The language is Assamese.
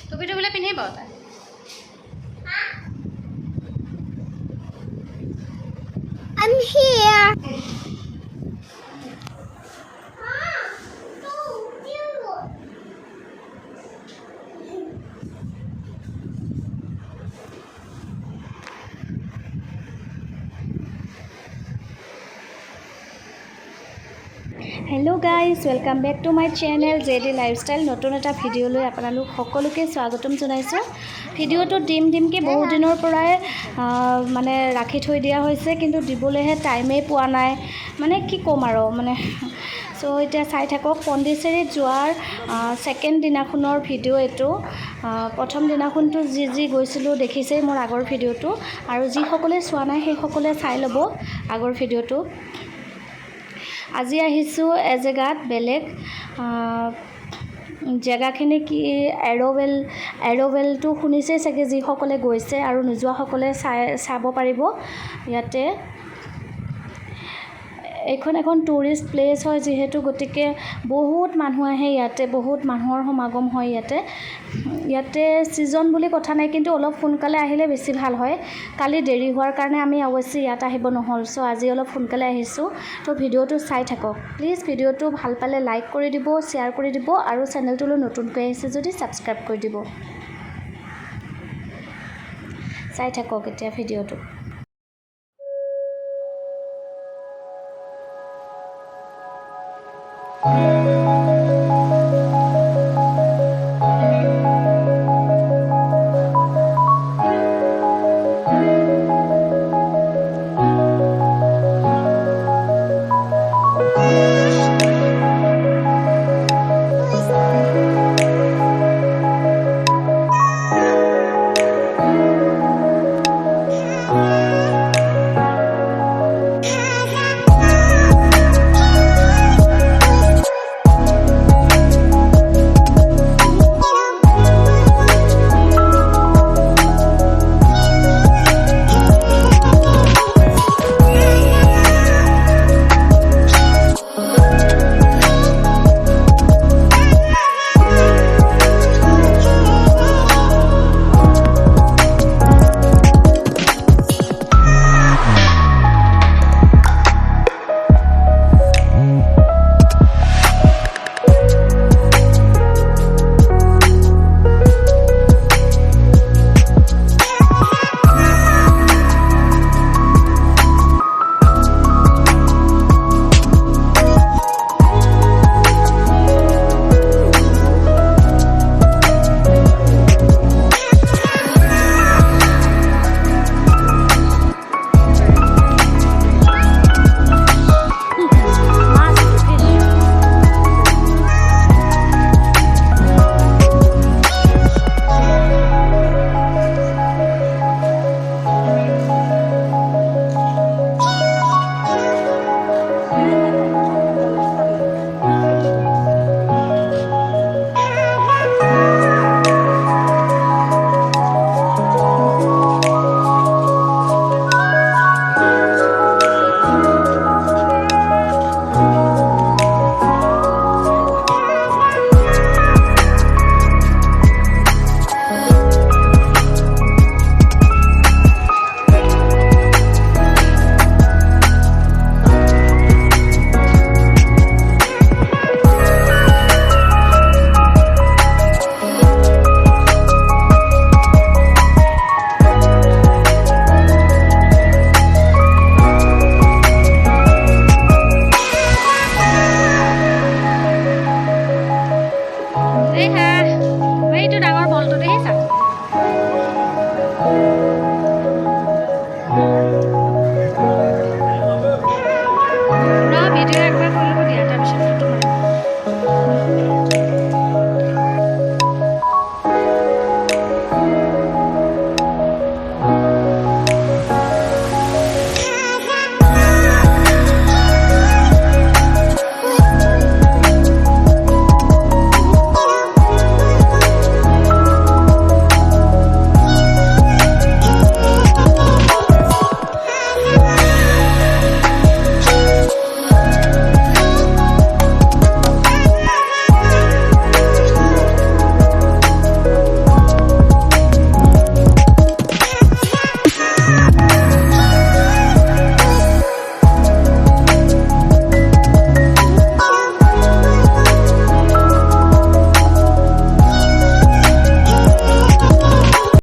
টুপিটো বোলে পিন্ধিব তাই I'm here. Hello guys welcome back to my channel JD lifestyle नतुन एटा भिडिओ লৈ আপোনালোক সকলোকে স্বাগতম জনাইছো ভিডিওটো ডিমকে বহু দিনৰ পৰাই মানে ৰাখি থৈ দিয়া হৈছে কিন্তু দিবলৈহে টাইমেই পোৱা নাই মানে কি কম আৰু মানে সো এটা চাই থাকক পন্ডিচেৰীত যোৱাৰ সেকেন্ড দিনাখনৰ ভিডিও এটো প্ৰথম দিনাখনটো যি গৈছিলো দেখিছেই মোৰ আগৰ ভিডিওটো আৰু যি সকলে চোৱা নাই সেই সকলে চাই ল'ব আগৰ ভিডিওটো আজি আহিছো এজেগাত বেলেগ জেগাখিনি কি এৰোভেলটো শুনিছে চাগে যি সকলে গৈছে আৰু নোযোৱা সকলে চাব পাৰিব ইয়াতে এখন টুৰিষ্ট প্লেস হয় যেহেতু গতিকে বহুত মানুহ আহে ইয়াতে বহুত মানুহৰ সমাগম হয় ইয়াতে সিজন বুলি কথা নাই কিন্তু অলপ সোনকালে আহিলে বেছি ভাল হয় কালি দেৰি হোৱাৰ কাৰণে আমি অৱশ্যে ইয়াত আহিব নহল সো আজি অলপ সোনকালে আহিছো তো ভিডিওটো চাই থাকক প্লিজ ভিডিওটো ভাল পালে লাইক কৰি দিব শেয়াৰ কৰি দিব আৰু চেনেলটোলৈ নতুনকৈ আহিছে যদি সাবস্ক্ৰাইব কৰি দিব চাই থাকক এতিয়া ভিডিওটো